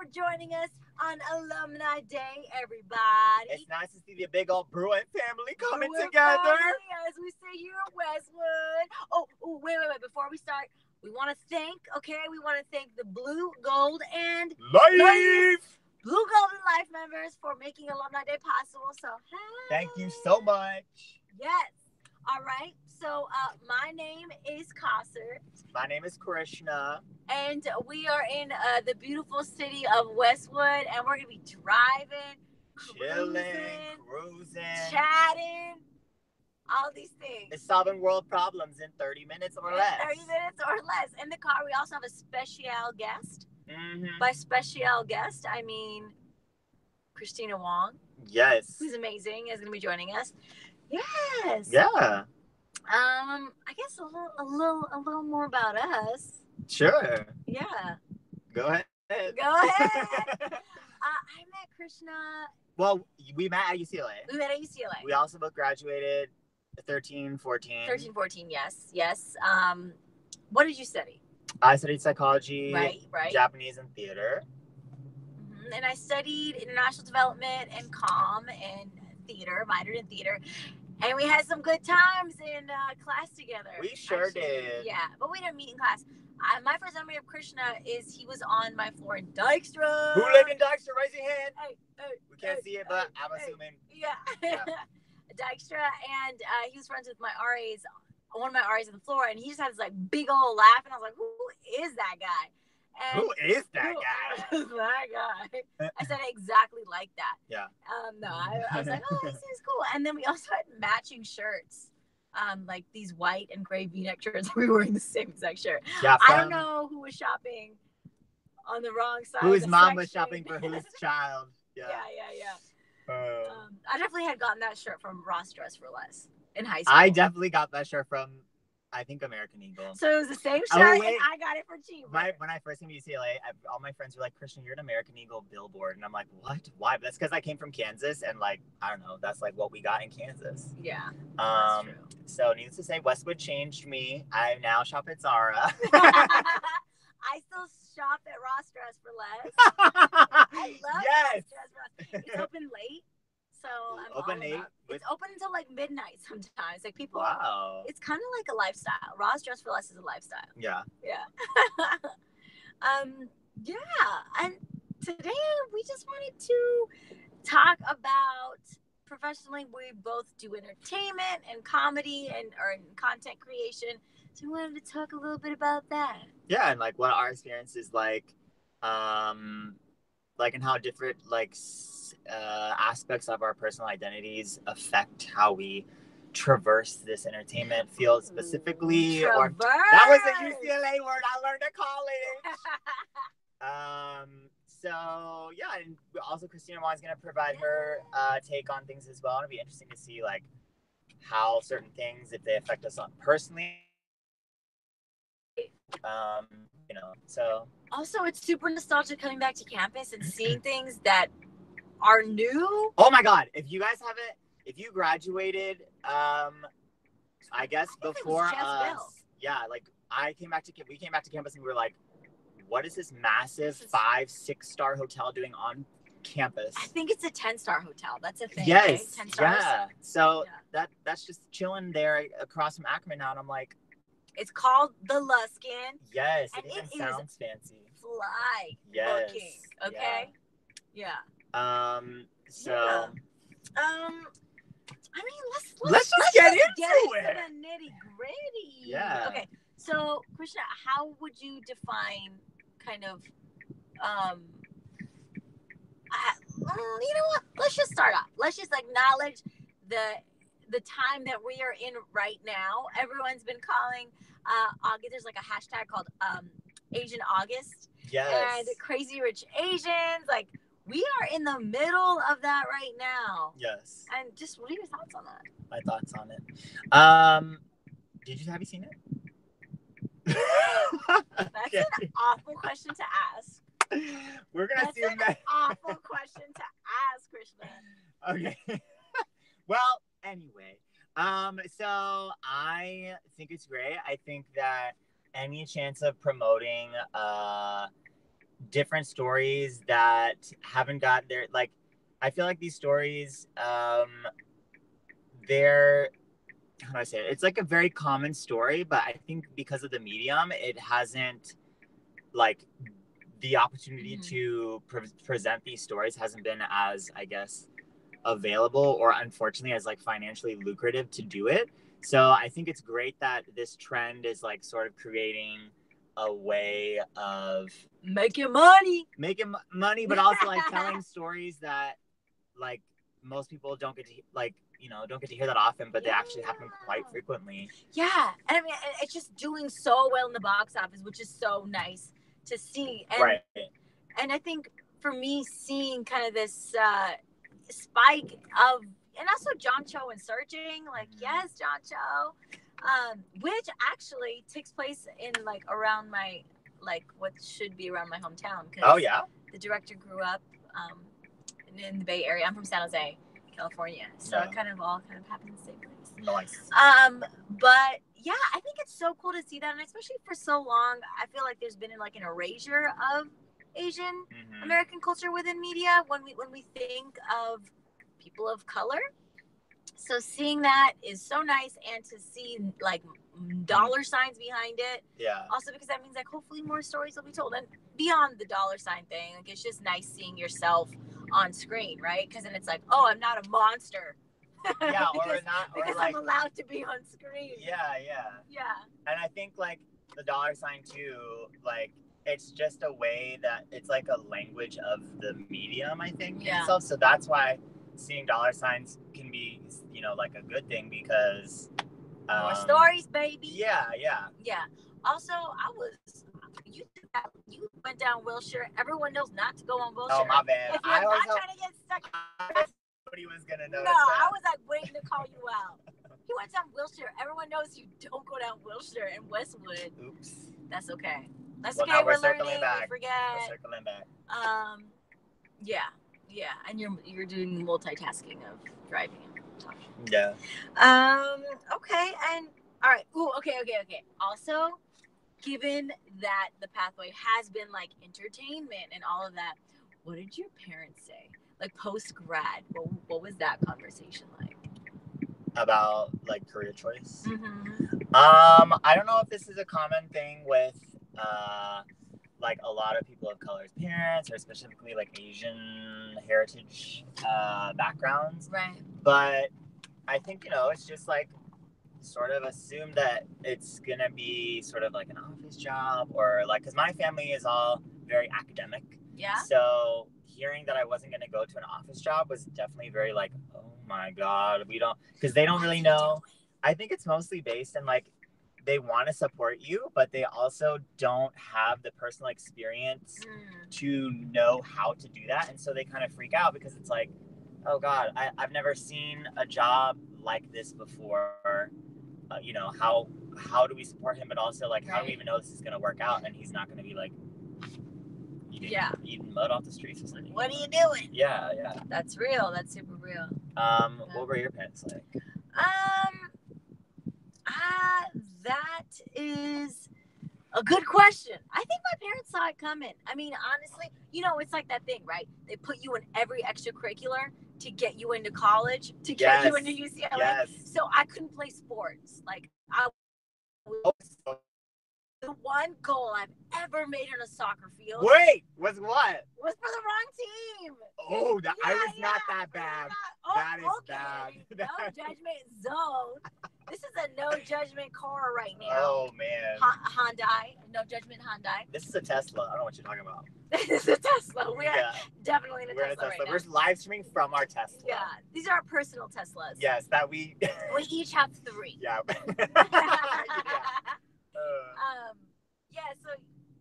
for joining us on Alumni Day, everybody. It's nice to see the big old Bruin family coming Bruin together. Family, as we say here at Westwood. Oh, wait. Before we start, we want to thank the Blue, Gold, and Life! Blue, Gold, and Life members for making Alumni Day possible. So, hey. Thank you so much. Yes. All right. So, my name is Kausar. My name is Krishna. And we are in the beautiful city of Westwood, and we're going to be driving, cruising, chatting, all these things. It's solving world problems in 30 minutes or less. 30 minutes or less. In the car, we also have a special guest. Mm-hmm. By special guest, I mean Kristina Wong. Yes. Who's amazing, is going to be joining us. Yes. Yeah. I guess a little more about us. Sure. Yeah. Go ahead. I met Krishna. Well, we met at UCLA. We also both graduated 13, 14. 13, 14, yes. What did you study? I studied psychology, right. Japanese, and theater. Mm-hmm. And I studied international development and comm and theater, minored in theater. And we had some good times in class together. We sure did. Yeah, but we didn't meet in class. My first memory of Krishna is he was on my floor in Dykstra. Who lived in Dykstra? Raise your hand. Hey, we can't see it, but I'm assuming. Yeah. Dykstra, and he was friends with my RAs, one of my RAs on the floor, and he just had this like big old laugh, and I was like, who is that guy? And who is that guy? I said it exactly like that. Yeah. No, I was like, oh, this is cool. And then we also had matching shirts. Like these white and gray V-neck shirts. We were wearing the same exact shirt. Yeah, I don't know who was shopping on the wrong side. Whose mom was shopping for whose child. Yeah. I definitely had gotten that shirt from Ross Dress for Less in high school. I definitely got that shirt from, I think, American Eagle. So it was the same shirt, and I got it for cheap. When I first came to UCLA, all my friends were like, Christian, you're an American Eagle billboard. And I'm like, what? Why? But that's because I came from Kansas, and like, I don't know, that's like what we got in Kansas. Yeah, that's true. So needless to say, Westwood changed me. I now shop at Zara. I still shop at Ross Dress for Less. I love Ross Dress for Less. It's open late. So I'm open late. It's open until like midnight sometimes. Like people. Wow. It's kind of like a lifestyle. Ross Dress for Less is a lifestyle. Yeah. Yeah. And today we just wanted to talk about professionally. We both do entertainment and comedy and content creation. So we wanted to talk a little bit about that. Yeah, and like what our experience is like and how different aspects of our personal identities affect how we traverse this entertainment field specifically. Traverse. That was a UCLA word I learned at college. So yeah, and also Kristina Wong is going to provide her take on things as well. It'll be interesting to see like how certain things, if they affect us personally. So also it's super nostalgic coming back to campus and seeing things that are new. Oh my God! If you graduated, I guess before us, like we came back to campus and we were like, what is this massive 5-6 star hotel doing on campus? I think it's a 10-star hotel. That's a thing. Yes. Right? 10 stars. Yeah. So that's just chilling there across from Ackerman now, and I'm like, it's called the Luskin. Yes, and it even sounds fancy. Fly looking. Okay. Yeah. So. I mean, let's just get into it. The nitty gritty. Yeah. Okay. So, Krishna, how would you define kind of, you know what? Let's just start off. Let's just acknowledge the time that we are in right now. Everyone's been calling August. There's like a hashtag called Asian August. Yes. And Crazy Rich Asians. Like, we are in the middle of that right now. Yes. And just what are your thoughts on that? My thoughts on it. Have you seen it? That's an awful question to ask. We're gonna assume that's an awful question to ask, Krishna. Okay. Well, anyway, so I think it's great. I think that any chance of promoting different stories that haven't got their, like, I feel like these stories, they're, how do I say it? It's like a very common story, but I think because of the medium, it hasn't, like, the opportunity to present these stories hasn't been as, I guess, available, or unfortunately as, like, financially lucrative to do it. So I think it's great that this trend is, like, sort of creating a way of making money, but also, like, telling stories that, like, most people don't get to, like, don't get to hear that often, but they actually happen quite frequently. Yeah, and I mean, it's just doing so well in the box office, which is so nice to see. And, right. And I think for me, seeing kind of this spike of, and also John Cho and Searching, like, yes, John Cho, which actually takes place in, like, around my, like, what should be around my hometown. Oh, yeah? The director grew up in the Bay Area. I'm from San Jose, California. So it kind of all happened in the same place. Nice. But yeah, I think it's so cool to see that. And especially for so long, I feel like there's been, like, an erasure of Asian American culture within media when we think of people of color. So seeing that is so nice, and to see, like, dollar signs behind it. Yeah. Also because that means, like, hopefully more stories will be told. And beyond the dollar sign thing, like, it's just nice seeing yourself on screen, right? Because then it's like, oh, I'm not a monster. Yeah, because like, I'm allowed to be on screen. Yeah. And I think, like, the dollar sign too, like, it's just a way that it's like a language of the medium, I think, itself. So that's why seeing dollar signs can be, like, a good thing, because more stories, baby. Yeah. Also, you went down Wilshire. Everyone knows not to go on Wilshire. Oh, my bad. If you're not trying to get stuck. Nobody was gonna notice. No, I was, like, waiting to call you out. He went down Wilshire. Everyone knows you don't go down Wilshire and Westwood. Oops. That's okay. Well, we're circling learning. back. We forget. We're circling back. Yeah, and you're doing multitasking of driving and talking. Yeah. Okay, and all right. Ooh, okay. Also, given that the pathway has been, like, entertainment and all of that, what did your parents say? Like, post grad, what was that conversation like? About, like, career choice? Mm-hmm. I don't know if this is a common thing with like, a lot of people of color's parents, or specifically, like, Asian heritage backgrounds. Right. But I think, it's just, like, sort of assume that it's gonna be sort of like an office job, or, like, because my family is all very academic. Yeah. So hearing that I wasn't gonna go to an office job was definitely very, like, oh my God, because they don't really know. I think it's mostly based in, like, they want to support you, but they also don't have the personal experience to know how to do that. And so they kind of freak out, because it's like, oh God, I've never seen a job like this before. How do we support him? But also, like, how do we even know this is going to work out? And he's not going to be, like, eating mud off the streets or something. What are you doing? Yeah. That's real. That's super real. What were your parents like? That is a good question. I think my parents saw it coming. I mean, honestly, it's like that thing, right? They put you in every extracurricular to get you into college, to get you into UCLA. Yes. So I couldn't play sports. Like, the one goal I've ever made on a soccer field. Wait, was what? Was for the wrong team. Oh, I was not that bad. That is bad. No judgment zone. This is a no judgment car right now. Oh, man. Hyundai. No judgment Hyundai. This is a Tesla. I don't know what you're talking about. This is a Tesla. We are definitely in a Tesla right now. We're live streaming from our Tesla. Yeah. These are our personal Teslas. Yes, that we... We each have 3. Yeah. So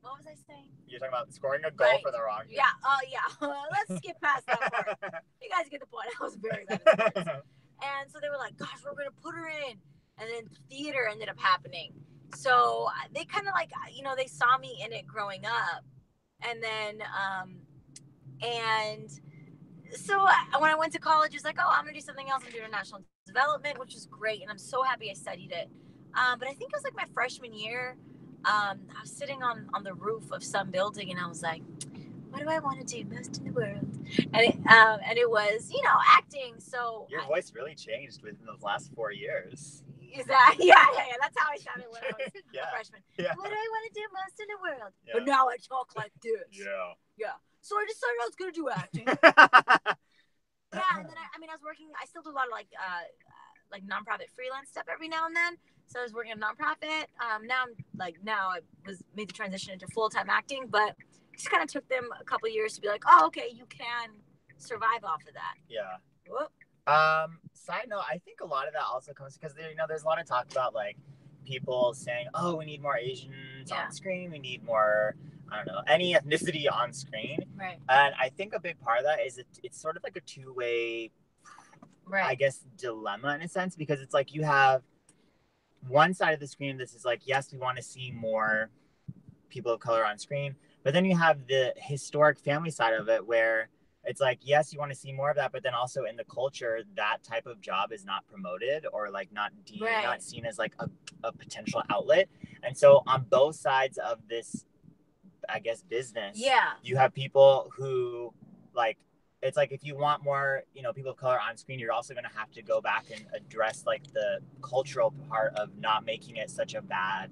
what was I saying? You're talking about scoring a goal for the wrong team. Yeah. Oh, yeah. Let's skip past that part. You guys get the point. I was very bad at sports. And so they were like, gosh, we're going to put her in. And then theater ended up happening. So they kind of, like, they saw me in it growing up. And then, and so when I went to college, it's like, oh, I'm going to do something else. I'm doing international development, which was great. And I'm so happy I studied it. But I think it was, like, my freshman year. I was sitting on the roof of some building, and I was like, what do I want to do most in the world? And it was, you know, acting. So your voice really changed within the last 4 years. Is that yeah? That's how I sounded when I was a freshman. Yeah. What do I want to do most in the world? Yeah. But now I talk like this. Yeah. So I decided I was gonna do acting. And then I was working. I still do a lot of like nonprofit freelance stuff every now and then. So I was working at a nonprofit. Now I made the transition into full-time acting, but it just kind of took them a couple of years to be like, oh, okay, you can survive off of that. Yeah. Whoop. Side note, I think a lot of that also comes because there's a lot of talk about like people saying, oh, we need more Asians on screen, we need more, I don't know, any ethnicity on screen. Right. And I think a big part of that is it's sort of like a two-way, I guess, dilemma in a sense, because it's like you have one side of the screen that is like, yes, we want to see more people of color on screen, but then you have the historic family side of it where it's like, yes, you want to see more of that, but then also in the culture, that type of job is not promoted or like not seen as like a potential outlet. And so on both sides of this, I guess, business, you have people who like, it's like if you want more, you know, people of color on screen, you're also going to have to go back and address like the cultural part of not making it such a bad,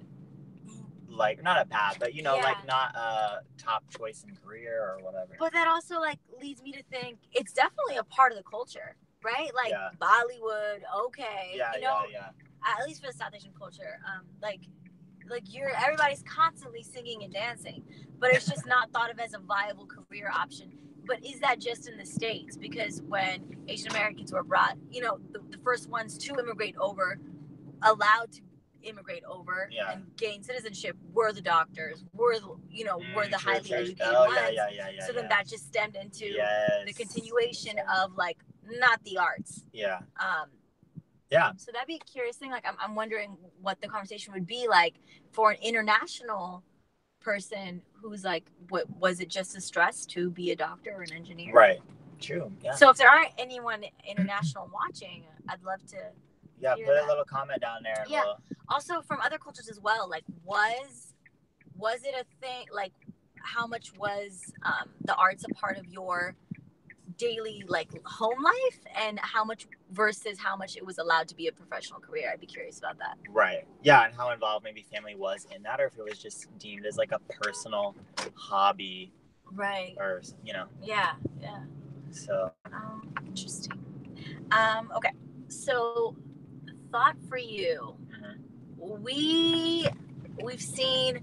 like not a bad, but you know, like not a top choice in career or whatever. But that also like leads me to think it's definitely a part of the culture, right? Like Bollywood, at least for the South Asian culture, like everybody's constantly singing and dancing, but it's just not thought of as a viable career option. But is that just in the States? Because when Asian Americans were brought, you know, the first ones to immigrate over, allowed to immigrate over and gain citizenship, were the doctors, were the highly educated ones. So then that just stemmed into the continuation of like not the arts. So that'd be a curious thing. Like I'm wondering what the conversation would be like for an international person who's like, what was it just a stress to be a doctor or an engineer? Right. True. Yeah. So if there aren't anyone international watching, I'd love to put that. A little comment down there. Also from other cultures as well, like was it a thing, like how much was the arts a part of your daily like home life, and how much it was allowed to be a professional career? I'd be curious about that. Right. Yeah, and how involved maybe family was in that, or if it was just deemed as like a personal hobby. Right. Or, you know. Yeah. So. Interesting. Okay. So, thought for you. We've seen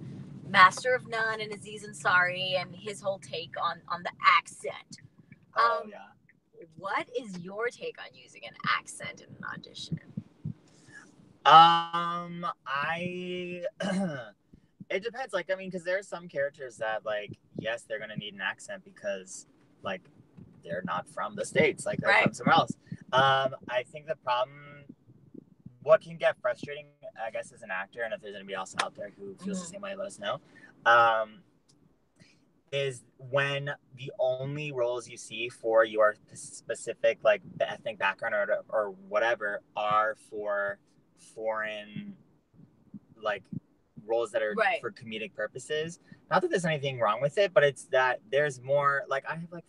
Master of None and Aziz Ansari and his whole take on the accent. What is your take on using an accent in an audition? It depends. Like, I mean, because there are some characters that, like, yes, they're gonna need an accent because, like, they're not from the States, like they're from somewhere else. I think the problem, what can get frustrating, I guess, as an actor, and if there's anybody else out there who feels the same way, let us know. Is when the only roles you see for your specific like ethnic background or whatever are for foreign like roles that are for comedic purposes. Not that there's anything wrong with it, but it's that there's more, like I have like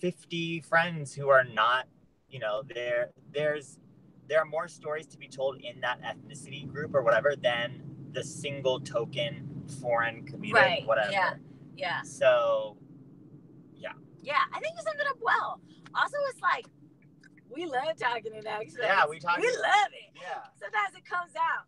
50 friends who are not, you know, there are more stories to be told in that ethnicity group or whatever than the single token foreign comedic whatever. Yeah. So, yeah, I think you summed it up well. Also, it's like we love talking in accents. Yeah, we love it. Yeah. Sometimes it comes out.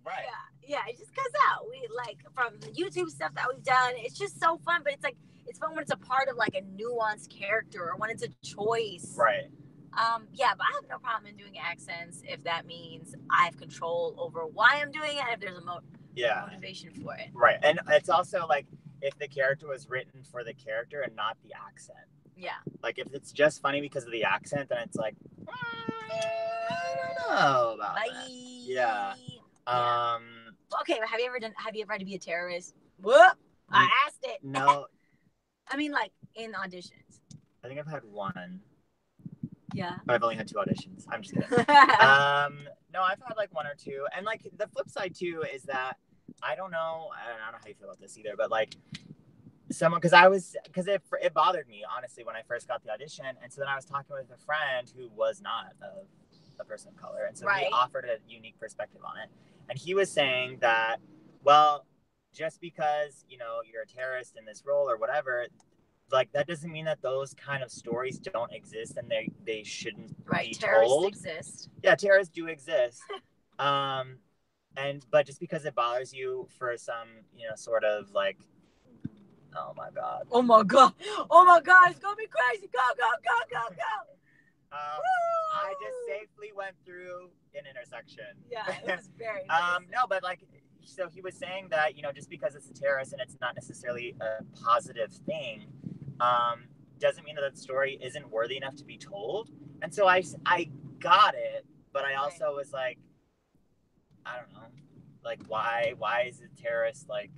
Right. Yeah, it just comes out. We like from the YouTube stuff that we've done. It's just so fun, but it's like it's fun when it's a part of like a nuanced character or when it's a choice. Right. But I have no problem in doing accents if that means I have control over why I'm doing it, and if there's a motivation for it. Right. And it's also like if the character was written for the character and not the accent. Yeah. Like if it's just funny because of the accent, then it's like, I don't know about that. Yeah. Okay, but have you ever had to be a terrorist? Whoop! I asked it. No. I mean, like in auditions. I think I've had one. Yeah. But I've only had 2 auditions. I'm just kidding. No, I've had like 1 or 2. And like the flip side too is that I don't know how you feel about this either, but like because it bothered me, honestly, when I first got the audition. And so then I was talking with a friend who was not a person of color. And so he offered a unique perspective on it. And he was saying that, well, just because, you're a terrorist in this role or whatever, like, that doesn't mean that those kind of stories don't exist and they shouldn't be terrorists told. Exist. Yeah, terrorists do exist. But just because it bothers you for some, sort of like, oh my god, it's gonna be crazy. Go. I just safely went through an intersection. Yeah, it was very no, but like, so he was saying that, just because it's a terrorist and it's not necessarily a positive thing, doesn't mean that the story isn't worthy enough to be told. And so I got it, but I also was like, I don't know, like, why is a terrorist, like,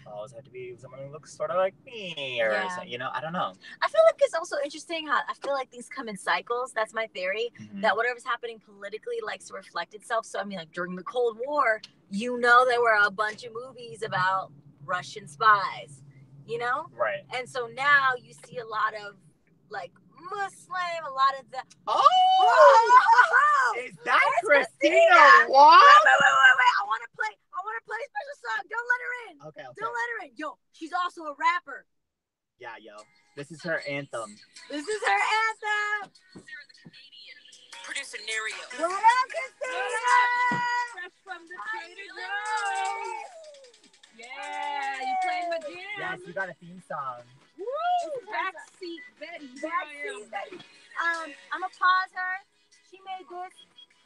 always have to be someone who looks sort of like me, or I don't know. I feel like it's also interesting how I feel like things come in cycles. That's my theory. That whatever's happening politically likes to reflect itself. So I mean, like, during the Cold War, there were a bunch of movies about Russian spies, right? And so now you see a lot of like Muslim, a lot of the is that Kristina Wong? Wait, I want to play a special song. Don't let her in. Okay. Don't let her in. Yo, she's also a rapper. Yeah, this is her anthem. Sarah the Canadian. Producer Nerio. What up, Kristina? Fresh from the Trader Joe's. Yeah, you playing my jam? Yes, you got a theme song. Woo! Backseat Betty. Backseat Betty. I'm gonna pause her. She made this.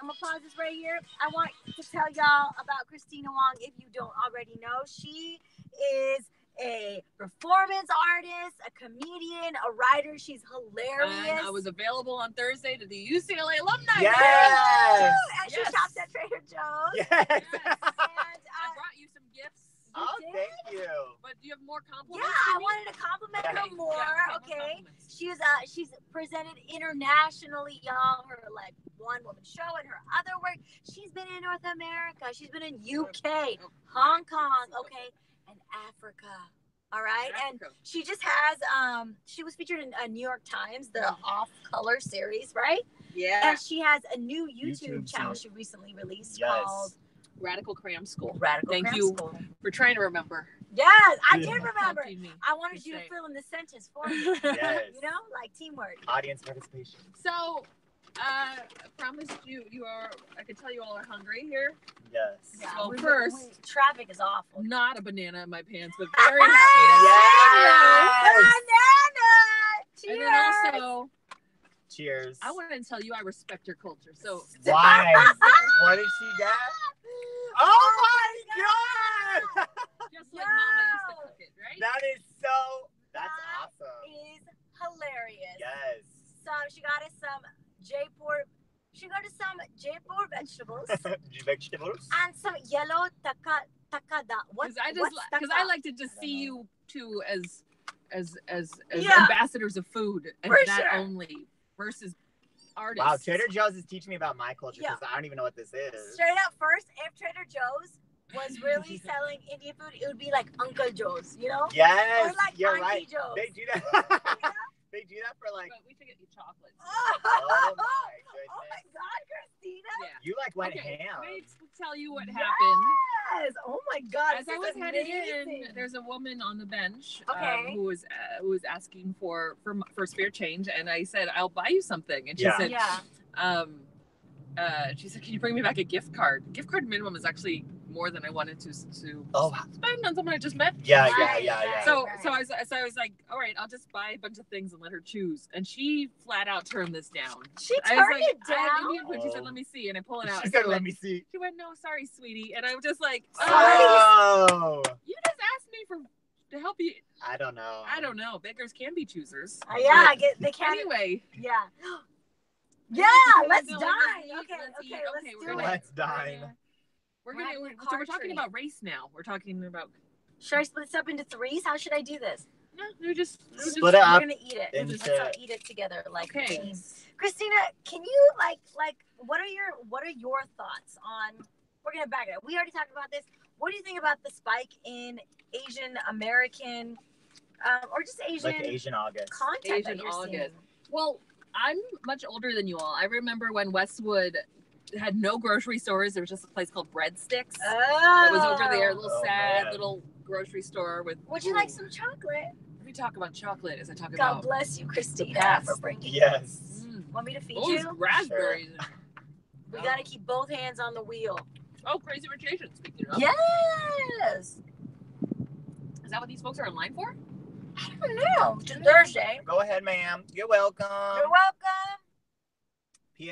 I'm gonna pause this right here. I want to tell y'all about Kristina Wong. If you don't already know, she is a performance artist, a comedian, a writer. She's hilarious. And I was available on Thursday to the UCLA alumni. Yes. And she shops at Trader Joe's. Yes. And I brought you some gifts. Thank you. But do you have more compliments? Yeah, I wanted to compliment her more. Okay. She's presented internationally, y'all. Her like one woman show and her other work. She's been in North America. She's been in UK, Hong Kong, okay, and Africa. All right. And she just has she was featured in New York Times, the Off Color series, right? Yeah. And she has a new YouTube channel she recently released called Radical Cram School. Thank you for trying to remember. Yes, I did remember. I wanted you to fill in the sentence for me. Yes. Like teamwork. Audience participation. So, I promised you are, I can tell you all are hungry here. Yes. Yeah, well, first, traffic is awful. Not a banana in my pants, but very happy to see you. Banana! Cheers! And then also, cheers. I want to tell you I respect your culture. So, why? What did she get? Oh my god! Just like Mama used to cook it, right? That's awesome. Is hilarious. Yes. So she got us some Jaipur vegetables. Vegetables? And some yellow takada. Because I like to just see you two as ambassadors of food and only versus artists. Wow, Trader Joe's is teaching me about my culture because I don't even know what this is. Straight up, first, if Trader Joe's was really selling Indian food, it would be like Uncle Joe's, Yes, or like you're Auntie right. Joe's. They do that. They do that for like. But we should get you chocolates. Oh my goodness. Oh my God, Kristina. Yeah. You like went ham. Let me tell you what happened. Yes. Oh my God. As I was headed in, there's a woman on the bench who was asking for spare change, and I said, "I'll buy you something," and she said, she said, "Can you bring me back a gift card?" Gift card minimum is actually more than I wanted to spend on someone I just met. Yeah. So I was like, all right, I'll just buy a bunch of things and let her choose. And she flat out turned this down. She turned it down. She said, "Let me see," and I pull it out. She said, "Let me see." She went, "No, sorry, sweetie," and I was just like, "Oh, you just asked me to help you." I don't know. Beggars can be choosers. I get they can. Anyway. Yeah. Yeah, let's dine. Let's dine. We're talking about race now. We're talking about. Should I split this up into threes? How should I do this? No, we're just split it up. We're gonna eat it. Let's all eat it together, like a team. Kristina, can you like what are your thoughts on? We're gonna back it up. We already talked about this. what do you think about the spike in Asian American, or just Asian, like Asian August content Asian that you're August. seeing? Well, I'm much older than you all. I remember when Westwood had no grocery stores. There was just a place called Breadsticks that was over there, a little sad little grocery store with. Would you like some chocolate? Let me talk about chocolate as I talk God about. God bless you, Kristina, for bringing. Yes. Want me to feed Those you? raspberries. Sure. We gotta keep both hands on the wheel. Oh, Crazy Rich Asians, speaking of. Yes. Is that what these folks are in line for? I don't know. It's Thursday. Go ahead, ma'am. You're welcome. You're welcome.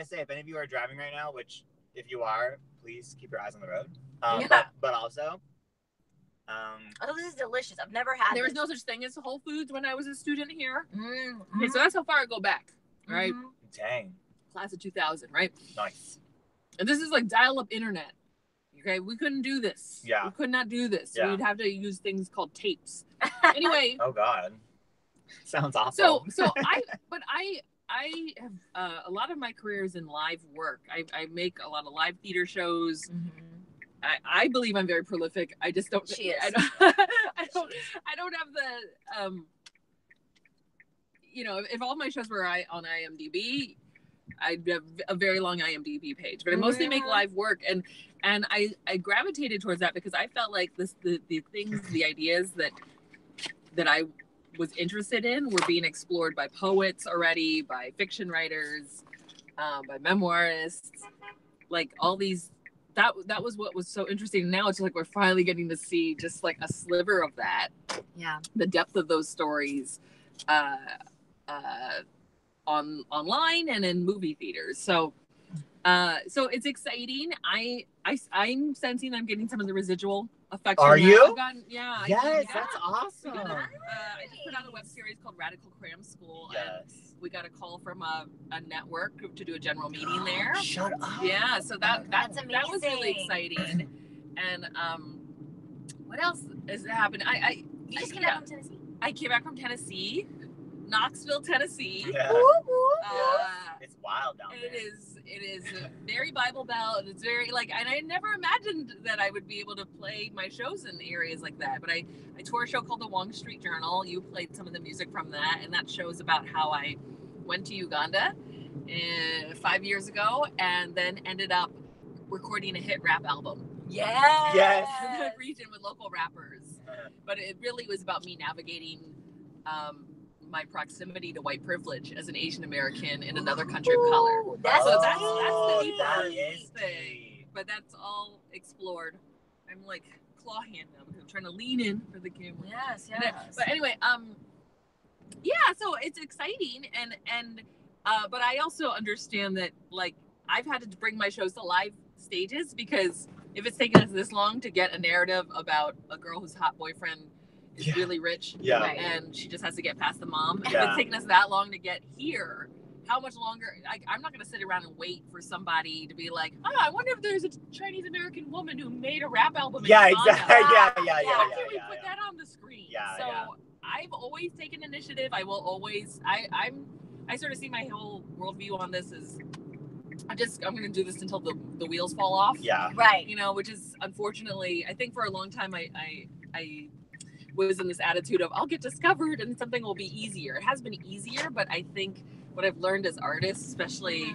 PSA, if any of you are driving right now, which if you are, please keep your eyes on the road. Yeah. But also, oh, this is delicious. I've never had. There was this. no such thing as Whole Foods when I was a student here. Mm-hmm. Okay, so that's how far I go back, right? Mm-hmm. dang, Class of 2000, right? nice. And this is like dial-up internet. Okay, we couldn't do this. Yeah. We could not do this. Yeah. We'd have to use things called tapes. Anyway. Oh God, sounds awful. So I have a lot of my career is in live work. I make a lot of live theater shows. Mm-hmm. I believe I'm very prolific. I just don't. She is. I don't have the if all my shows were on IMDb, I'd have a very long IMDb page. But I mostly make live work, and I gravitated towards that because I felt like the ideas that I was interested in were being explored by poets already, by fiction writers, by memoirists, like all these. That was what was so interesting. Now it's like we're finally getting to see just like a sliver of that. Yeah. The depth of those stories online and in movie theaters. So it's exciting. I'm sensing I'm getting some of the residual effects. Are you? Yeah. Yes, that's awesome. I just put out a web series called Radical Cram School. Yes. And we got a call from a network to do a general meeting there. Shut up. Yeah, so that's amazing. that was really exciting. And what else has happened? You just came back from Tennessee. I came back from Tennessee, Knoxville, Tennessee. Yeah. It's wild down there. It is very Bible Belt. It's very and I never imagined that I would be able to play my shows in areas like that. But I toured a show called the Wong Street Journal. You played some of the music from that, and that show is about how I went to Uganda 5 years ago, and then ended up recording a hit rap album. Yes. In the region with local rappers. But it really was about me navigating my proximity to white privilege as an Asian American in another country of color. That's the deep that is thing. But that's all explored. I'm like claw handing them. I'm trying to lean in for the camera. Yes. But anyway, so it's exciting and but I also understand that I've had to bring my shows to live stages because if it's taken us this long to get a narrative about a girl whose hot boyfriend is really rich and she just has to get past the mom, if it's taken us that long to get here, how much longer? I'm not going to sit around and wait for somebody to be like, I wonder if there's a Chinese American woman who made a rap album. Yeah, exactly. Yeah. How can we put that on the screen? Yeah. I've always taken initiative. I will always. I sort of see my whole worldview on this as I'm going to do this until the wheels fall off. Yeah. Right. Which is unfortunately, I think for a long time I was in this attitude of I'll get discovered and something will be easier. It has been easier, but I think what I've learned as artists, especially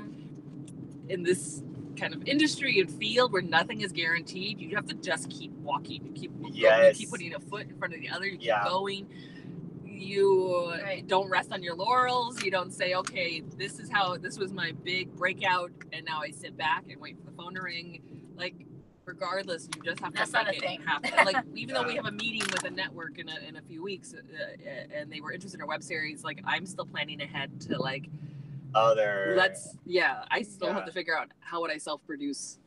in this kind of industry and field where nothing is guaranteed, you have to just keep walking. You keep going, you keep putting a foot in front of the other. You keep going. You don't rest on your laurels. You don't say, okay, this was my big breakout, and now I sit back and wait for the phone to ring. Regardless, you just have to make it happen. Even though we have a meeting with a network in a few weeks, and they were interested in our web series, I'm still planning ahead to I still have to figure out how would I self-produce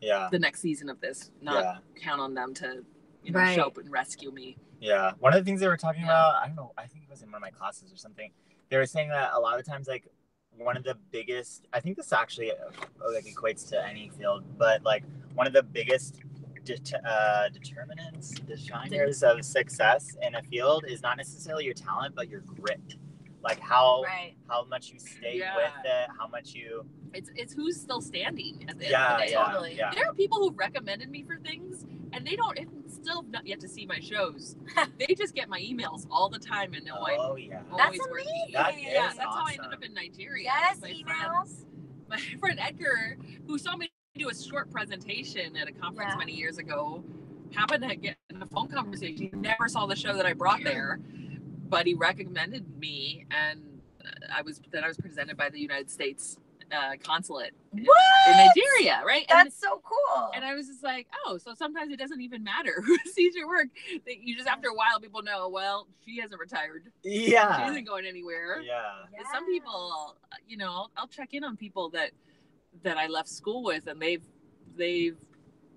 the next season of this, not count on them to show up and rescue me. Yeah. One of the things they were talking about, I don't know, I think it was in one of my classes or something, they were saying that a lot of times one of the biggest, I think this actually equates to any field, but one of the biggest definers of success in a field is not necessarily your talent, but your grit. How much you stay with it, how much you... It's who's still standing at the end of the day. Totally. There are people who've recommended me for things, and they don't still have not yet to see my shows. They just get my emails all the time and know I'm always That's working. amazing. That's how I ended up in Nigeria. Yes, my emails. My friend Edgar, who saw me do a short presentation at a conference many years ago, happened to get in a phone conversation. He never saw the show that I brought there, but he recommended me, and I was presented by the United States consulate in Nigeria, right? That's so cool. And I was just like, oh, so sometimes it doesn't even matter who sees your work. You just, after a while, people know, well, she hasn't retired. Yeah. She isn't going anywhere. Yeah. Yes. Some people, you know, I'll check in on people that I left school with, and they've,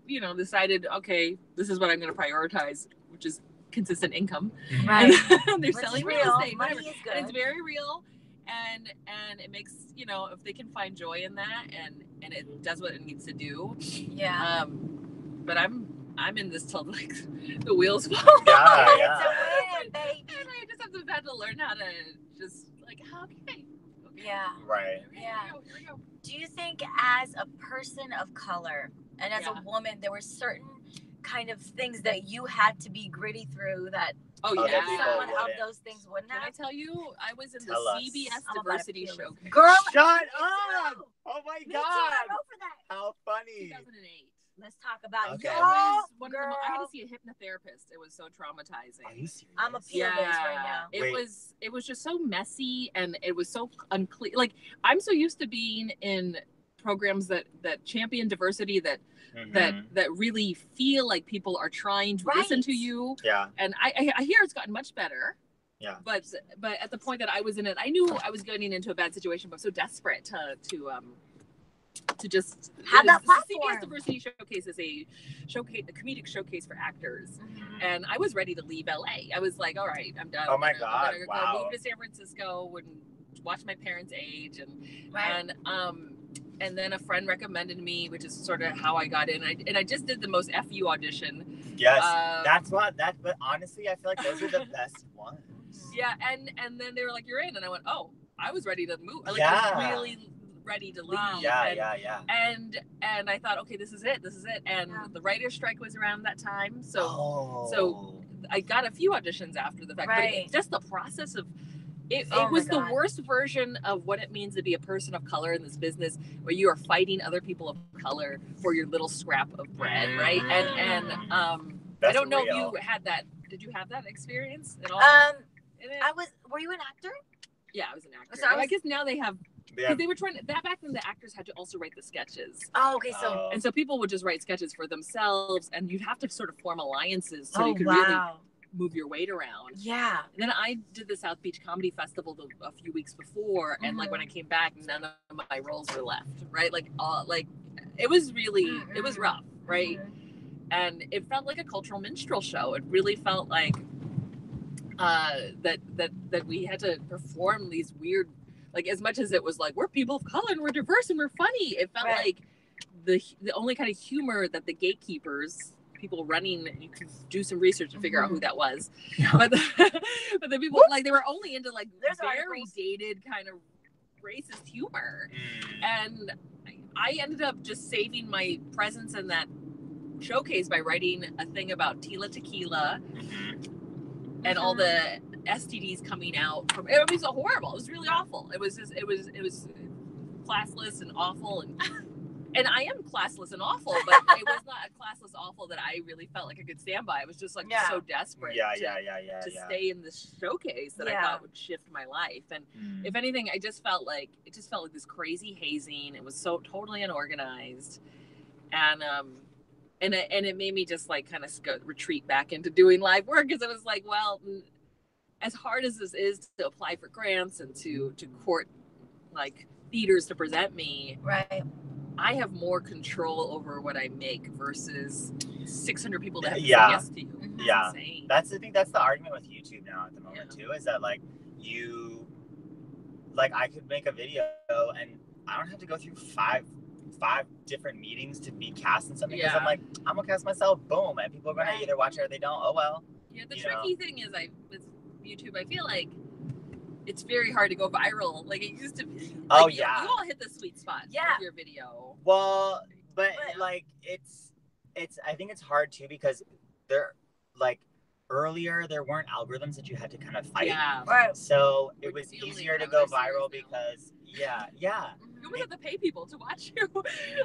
you know, decided, okay, this is what I'm going to prioritize, which is consistent income. Right. And they're selling real estate. Money is good. And it's very real. And it makes, you know, if they can find joy in that and it does what it needs to do. Yeah. But I'm in this till like the wheels fall. Yeah. It's a win, baby. And I just have had to learn how to just like, okay. Yeah. Right. Yeah. Here we go. Do you think as a person of color and as a woman, there were certain kind of things that you had to be gritty through that someone of those things wouldn't have? Can I tell you, I was in the CBS Diversity Showcase. Girl, shut up! Oh my me God! too, I wrote for that. How funny! 2008. Let's talk about Okay. it. It was one Girl. of the, I had to see a hypnotherapist. It was so traumatizing. Are you serious? I'm a peer base right now. It was just so messy, and it was so unclear. Like, I'm so used to being in programs that champion diversity, that really feel like people are trying to listen to you. Yeah. And I hear it's gotten much better. Yeah. But at the point that I was in it, I knew I was getting into a bad situation, but I'm so desperate to just have that platform. CBS Diversity Showcase is a comedic showcase for actors, and I was ready to leave LA. I was like, all right, I'm done. Oh my God! I'm gonna go move to San Francisco and watch my parents age, and then a friend recommended me, which is sort of how I got in. And I just did the most FU audition. Yes, but honestly, I feel like those are the best ones. Yeah, and then they were like, you're in, and I went, oh, I was ready to move. Like, I was really ready to leave. Yeah. And I thought, okay, this is it. And the writer's strike was around that time, so I got a few auditions after the fact. But just the process of it was the worst version of what it means to be a person of color in this business, where you are fighting other people of color for your little scrap of bread, right? And I don't know if you had that. Did you have that experience at all? Were you an actor? Yeah, I was an actor. So I guess now they have. Because they were trying that back then, the actors had to also write the sketches. Oh, okay. So people would just write sketches for themselves, and you'd have to sort of form alliances so you could really move your weight around. Yeah. And then I did the South Beach Comedy Festival a few weeks before, and like when I came back, none of my roles were left. Right, like it was really it was rough, right? And it felt like a cultural minstrel show. It really felt like that we had to perform these weird. Like, as much as it was like, we're people of color and we're diverse and we're funny, it felt like the only kind of humor that the gatekeepers, people running, you can do some research and figure out who that was. But the people, like, they were only into, like, very dated kind of racist humor. And I ended up just saving my presence in that showcase by writing a thing about Tila Tequila and all the STDs coming out from it. Was horrible. It was really awful. It was classless and awful, and I am classless and awful, but it was not a classless awful that I really felt like I could stand by. I was just like so desperate to stay in this showcase that I thought would shift my life. And if anything, it just felt like this crazy hazing. It was so totally unorganized, and it made me just like kind of retreat back into doing live work, because it was like, well, as hard as this is to apply for grants and to court like theaters to present me, I have more control over what I make versus 600 people that have to say yes to you. Yeah, that's the argument with YouTube now at the moment too, is that like I could make a video and I don't have to go through five different meetings to be cast in something, because I'm gonna cast myself, boom, and people are gonna either watch it or they don't. Oh well. Yeah, the tricky thing is with YouTube, I feel like it's very hard to go viral like it used to be. Like, you all hit the sweet spot with your video. Well, but like it's I think it's hard too because there, like, earlier there weren't algorithms that you had to kind of fight. Yeah. Right. So it was easier to go viral because You would have to pay people to watch you.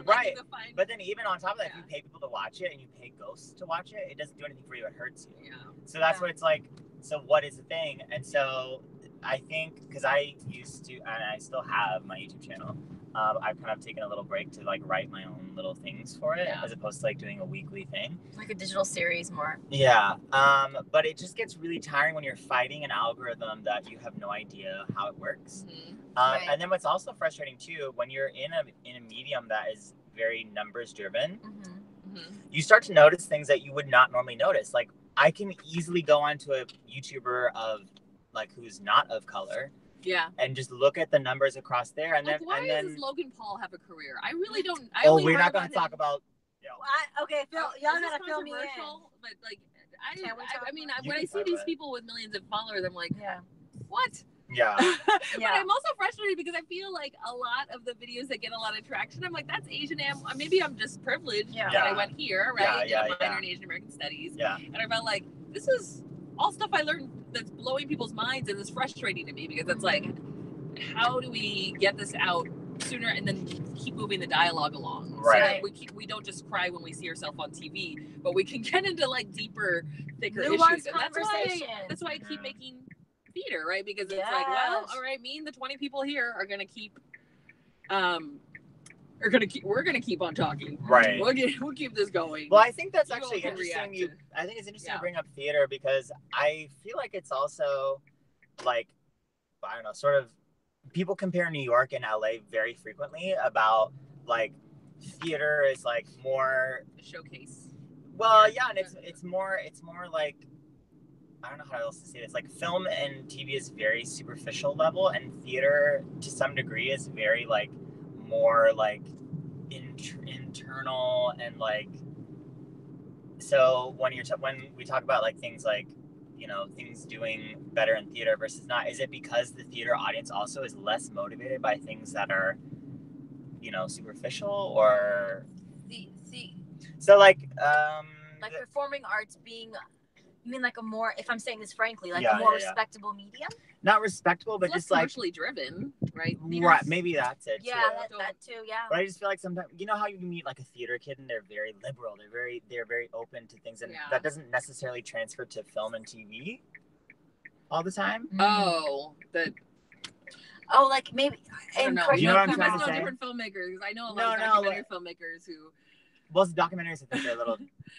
Right. But then even on top of that, if you pay people to watch it and you pay ghosts to watch it, it doesn't do anything for you. It hurts you. Yeah. So that's what it's like. So what is the thing? And so I think, because I used to, and I still have my YouTube channel, I've kind of taken a little break to like write my own little things for it, as opposed to like doing a weekly thing. Like a digital series more. Yeah. But it just gets really tiring when you're fighting an algorithm that you have no idea how it works. Right. And then what's also frustrating too, when you're in a medium that is very numbers driven, you start to notice things that you would not normally notice. Like I can easily go onto a YouTuber of like who's not of color, and just look at the numbers across there, and like, then why does Logan Paul have a career? I really don't. We're not going to talk about. Okay, Phil, y'all gotta fill me in. But like, I mean, when I see these people with millions of followers, I'm like, what? Yeah. But I'm also frustrated because I feel like a lot of the videos that get a lot of traction, I'm like, that's Asian. Maybe I'm just privileged that I went here, right? Did a minor in Asian American Studies. Yeah. And I felt like this is all stuff I learned that's blowing people's minds, and it's frustrating to me because it's like, how do we get this out sooner and then keep moving the dialogue along? Right. So that we don't just cry when we see ourselves on TV, but we can get into like deeper, thicker nuanced issues. And that's why I keep making theater, right? Because it's like, well, all right, me and the 20 people here are gonna keep we're gonna keep on talking. Right. We'll keep this going. Well, I think that's actually interesting. I think it's interesting to bring up theater because I feel like it's also like, I don't know, sort of people compare New York and LA very frequently about like theater is like more a showcase. Well, and it's more like, I don't know how else to say this. Like film and TV is very superficial level, and theater to some degree is very like more like internal and like. So when we talk about like things like, you know, things doing better in theater versus not, is it because the theater audience also is less motivated by things that are, you know, superficial or? So like performing arts being. You mean like a more, if I'm saying this frankly, like a more respectable medium? Not respectable, but just like commercially driven, right? Right, maybe that's it. Yeah, that too. Yeah. But I just feel like sometimes, you know how you meet like a theater kid and they're very liberal, they're very open to things, and that doesn't necessarily transfer to film and TV all the time. Like maybe. I don't know. You know what I'm trying to say? Different filmmakers. I know a lot of documentary filmmakers who. Well, the documentaries, I think they're a little.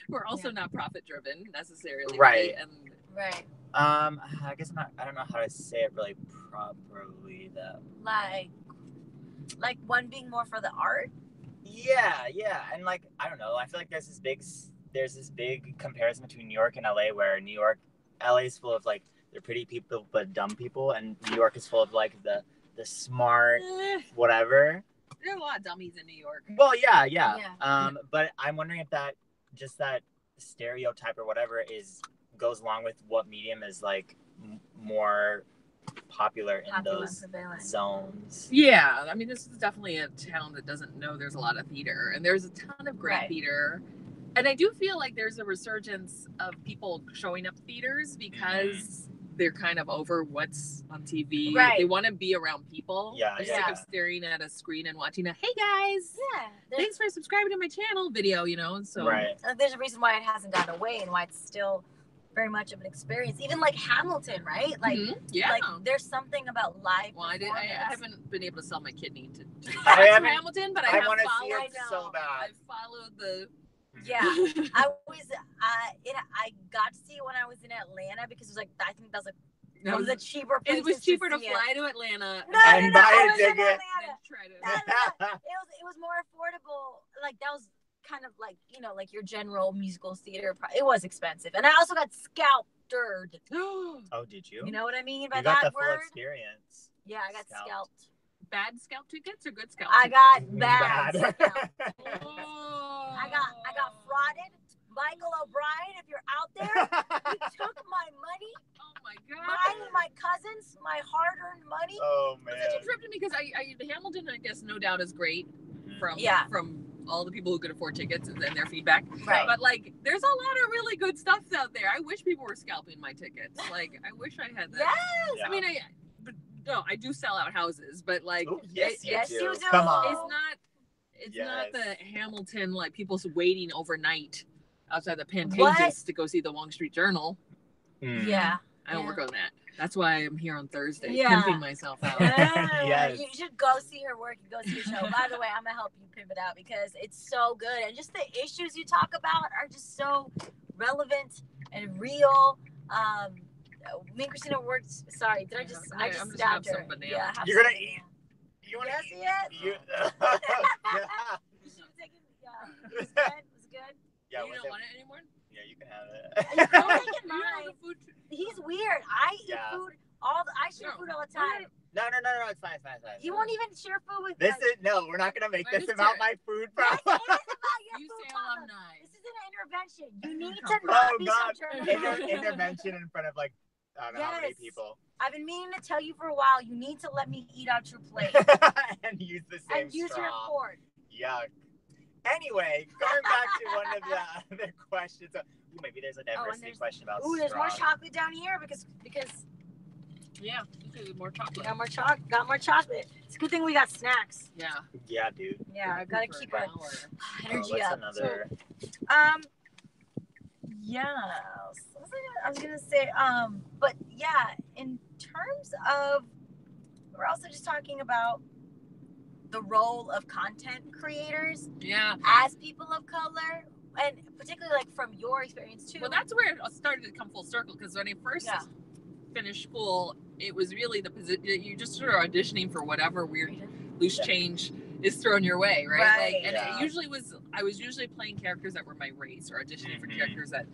We're also not profit driven necessarily, right? Right. I guess I don't know how to say it really properly though. Like one being more for the art. Yeah, and like I don't know. I feel like there's this big comparison between New York and LA, where LA is full of like they're pretty people but dumb people, and New York is full of like the smart whatever. There are a lot of dummies in New York. Well, yeah. But I'm wondering if that stereotype or whatever goes along with what medium is like more popular in those zones. Yeah, I mean, this is definitely a town that doesn't know there's a lot of theater, and there's a ton of great theater. And I do feel like there's a resurgence of people showing up theaters because they're kind of over what's on TV. Right. They want to be around people. They're sick of staring at a screen and watching hey guys, thanks for subscribing to my channel video, you know. So there's a reason why it hasn't gone away and why it's still very much of an experience. Even like Hamilton, right? Like, like there's something about live. Well, I haven't been able to sell my kidney to Hamilton, but I want to see it so bad. I've followed the. Yeah, I got to see it when I was in Atlanta because it was like, I think that was like one of the cheaper places. It was cheaper to fly to Atlanta and buy a ticket. It was more affordable. Like that was kind of like, you know, like your general musical theater. It was expensive, and I also got scalped. Oh, did you? You know what I mean by you got that the word? Full experience. Yeah, I got scalped. Bad scalp tickets or good scalp tickets? I got bad. I got frauded. Michael O'Brien, if you're out there, you took my money. Oh my God. Mine and my cousins, my hard-earned money. Oh man. It's such a trip to me because I Hamilton, I guess, no doubt is great from all the people who could afford tickets and their feedback. Right. But like, there's a lot of really good stuff out there. I wish people were scalping my tickets. Like, I wish I had that. Yes. Yeah. I mean, no, I do sell out houses, but like, yes, you do. Come on. It's not the Hamilton, like people's waiting overnight outside the Pantages to go see the Wong Street Journal. Yeah. I don't work on that. That's why I'm here on Thursday, Yeah. pimping myself out. Yes. You should go see her work and go see her show. By the way, I'm going to help you pimp it out because it's so good. And just the issues you talk about are just so relevant and real. Me and Kristina worked. Sorry, did I just stabbed her. Yeah, you're going to eat. You want to see it? You should have taken it was good? Yeah, you don't want it anymore? Yeah, you can have it. I'm taking mine. He's weird. I eat food I share food all the time. No, it's fine. He won't even share food with we're not gonna make this about my food problem. Yes, it is about your food problem. This is an intervention. You need to not be so Intervention in front of like I don't know how many people. I've been meaning to tell you for a while. You need to let me eat out your plate and use the same and use straw. your fork. Yuck. Anyway, going back to one of the other questions. Maybe there's a diversity question about straws. There's more chocolate down here because yeah, more chocolate. Got more chocolate. It's a good thing we got snacks. Yeah, dude. Yeah, I gotta keep our energy up. Another... Yeah. I was gonna say, but yeah, in terms of, we're also just talking about the role of content creators. Yeah. As people of color, and particularly like from your experience too. Well, that's where it started to come full circle because when I first finished school, it was really the position you just sort of auditioning for whatever weird loose change is thrown your way, right? Like, and I was usually playing characters that were my race or auditioning for characters that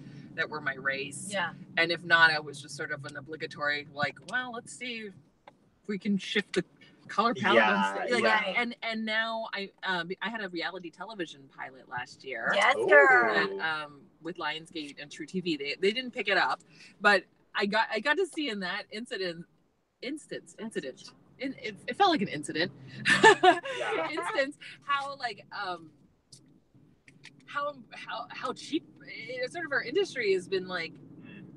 were my race. Yeah. And if not, I was just sort of an obligatory, like, well, let's see if we can shift the color palette. And now I had a reality television pilot last year. Yes, girl. With Lionsgate and True TV. They didn't pick it up, but I got to see in that incident. It felt like an incident. Instance how like how cheap sort of our industry has been. Like,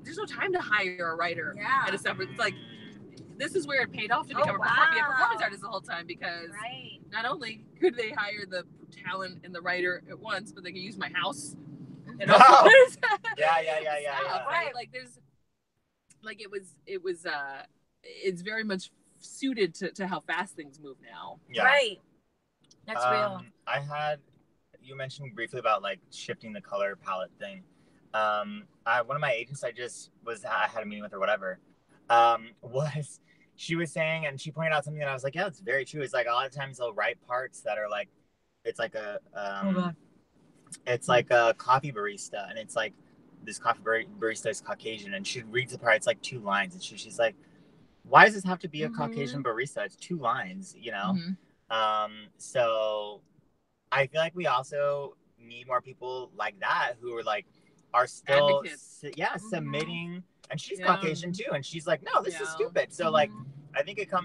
there's no time to hire a writer at a separate. It's like, this is where it paid off to become a performance artist the whole time, because not only could they hire the talent and the writer at once, but they could use my house. And right. Like, there's like it was it's very much suited to how fast things move now. Yeah. Right. That's real. You mentioned briefly about like shifting the color palette thing. One of my agents I had a meeting with or whatever, she was saying, and she pointed out something that I was like, yeah, it's very true. It's like a lot of times they'll write parts that are like, it's like a coffee barista, and it's like this coffee barista is Caucasian, and she reads the part, it's like 2 lines, and she's like, why does this have to be a Caucasian barista? It's 2 lines, you know? So I feel like we also need more people like that who are still submitting. And she's Caucasian too, and she's like, no, this is stupid. So like, I think it's a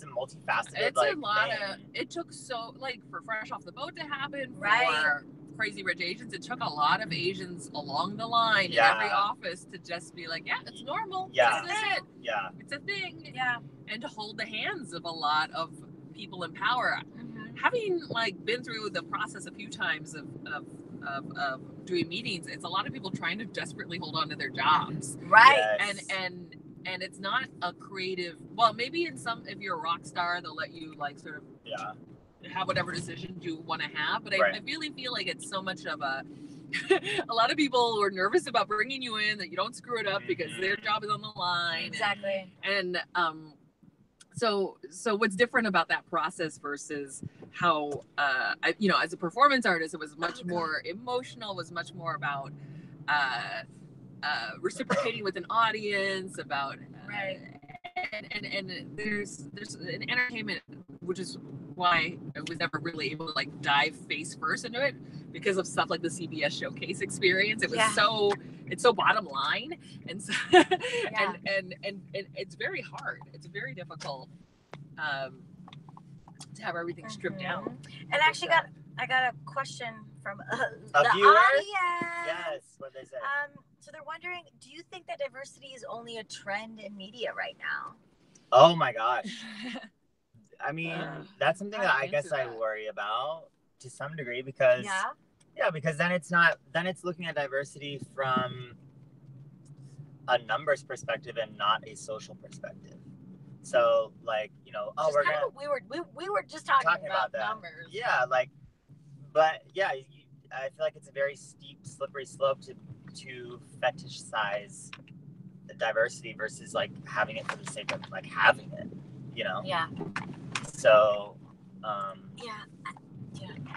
multifaceted. It's a lot of. It took for Fresh Off the Boat to happen. For Crazy Rich Asians, it took a lot of Asians along the line in every office to just be like, yeah, it's normal. Yeah, it's a thing. Yeah, and to hold the hands of a lot of people in power. Having been through the process a few times of doing meetings, it's a lot of people trying to desperately hold on to their jobs, right? Yes. And it's not a creative. Well, maybe if you're a rock star, they'll let you sort of have whatever decisions you want to have. But I really feel like it's so much of a lot of people are nervous about bringing you in that you don't screw it up because their job is on the line. Exactly. And so what's different about that process versus how, as a performance artist, it was much more emotional, was much more about reciprocating with an audience, about, and there's an entertainment, which is why I was never really able to dive face first into it, because of stuff like the CBS Showcase experience. It was it's so bottom line, and so, and it's very hard. It's very difficult to have everything stripped down. And I actually got I got a question from A the viewer? audience. Yes, what they say. So they're wondering, do you think that diversity is only a trend in media right now? Oh my gosh. I mean, that's something How that to I guess answer I that. worry about to some degree because because then it's looking at diversity from a numbers perspective and not a social perspective. So like, we're gonna we were just talking about that. numbers. Yeah, like, but yeah, I feel like it's a very steep, slippery slope to fetishize the diversity versus like having it for the sake of like having it, Yeah. So, Yeah.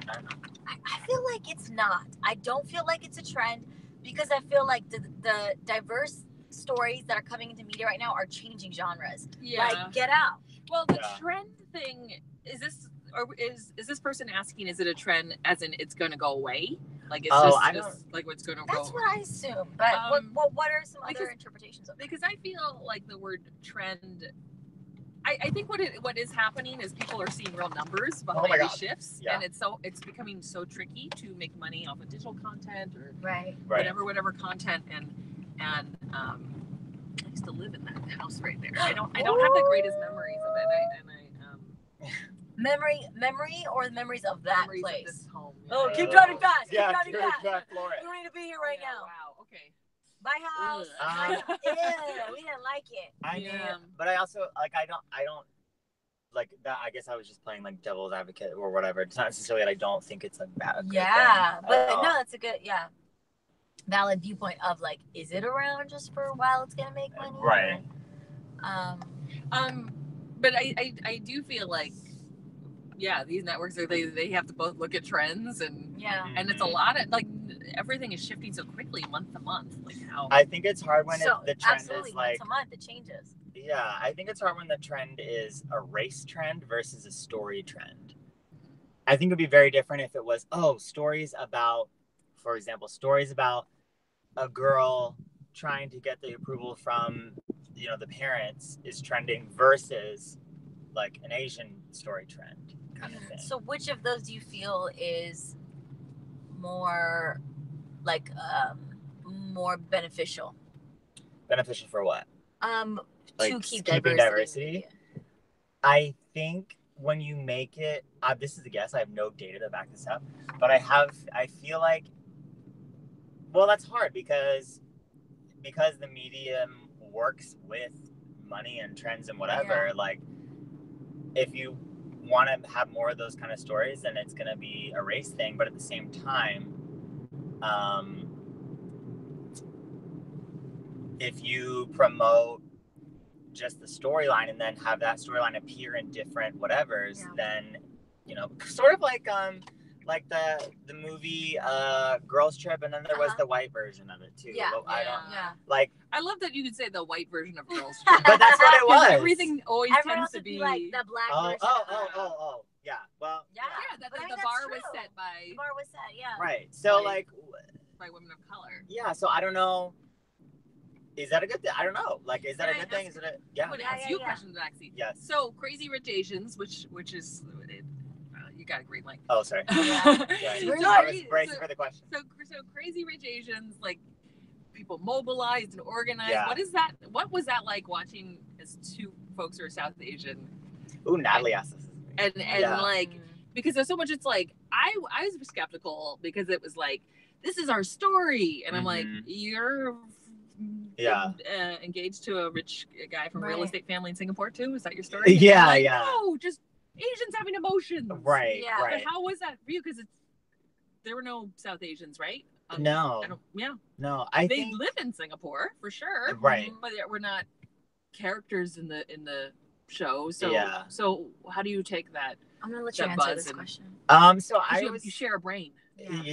I don't know. I feel like it's not. I don't feel like it's a trend because I feel like the diverse stories that are coming into media right now are changing genres. Yeah. Like Get Out. Well, the trend thing is this, or is this person asking? Is it a trend as in it's going to go away? Like it's just like what's going to go. That's what I assume. But what are some other interpretations of it? Because I feel like the word trend. I think what is happening is people are seeing real numbers behind these shifts, and it's becoming so tricky to make money off of digital content or whatever content, and I used to live in that house right there. I don't have the greatest memories of it, memory or the memories of that place. Of this home. Oh, keep driving fast. Yeah, keep driving fast. Floor it. You don't need to be here right now. Wow. Okay. My house. Ew, we didn't like it. I mean, but I also like I don't like that. I guess I was just playing like devil's advocate or whatever. It's not necessarily that I don't think it's a bad. But no, that's a good valid viewpoint of like, is it around just for a while? It's gonna make money, right? But I do feel like these networks they have to both look at trends and it's a lot of like everything is shifting so quickly month to month. Like how I think it's hard when the trend is like month to month it changes. Yeah, I think it's hard when the trend is a race trend versus a story trend. I think it'd be very different if it was stories about, for example, a girl trying to get the approval from the parents is trending versus like an Asian story trend kind of thing. So which of those do you feel is more like more beneficial? Beneficial for what? To keep diversity. I think when you make it, this is a guess. I have no data to back this up, but I feel like, well, that's hard because the medium works with money and trends and whatever. Like, if you want to have more of those kind of stories, then it's going to be a race thing. But at the same time, if you promote just the storyline and then have that storyline appear in different whatevers, then sort of like the movie Girls Trip, and then there was the white version of it too. Like, I love that you could say the white version of Girls Trip. But that's what it was. Everything always tends to be like the black version. Yeah. Well, that the bar was set by. The bar was set, right. So like by women of color. Yeah. So I don't know. Is that a good thing? I don't know. Like, is that a good thing? Is it a I would ask you questions, Maxie. Yes. So Crazy Rich Asians, which is you got a great link. Oh, sorry. I was bracing for the question. So Crazy Rich Asians, like people mobilized and organized. Yeah. What was that like watching as two folks who are South Asian? Ooh, Natalie asked us. And like, because there's so much, it's like I was skeptical because it was like, this is our story, and I'm like, you're engaged to a rich guy from a real estate family in Singapore too? Is that your story? Yeah, No, just Asians having emotions. Right. But how was that for you? Because there were no South Asians, right? No. No, they live in Singapore for sure. Right. But we're not characters in the show. So how do you take that? I'm gonna let you answer this question. So you share a brain.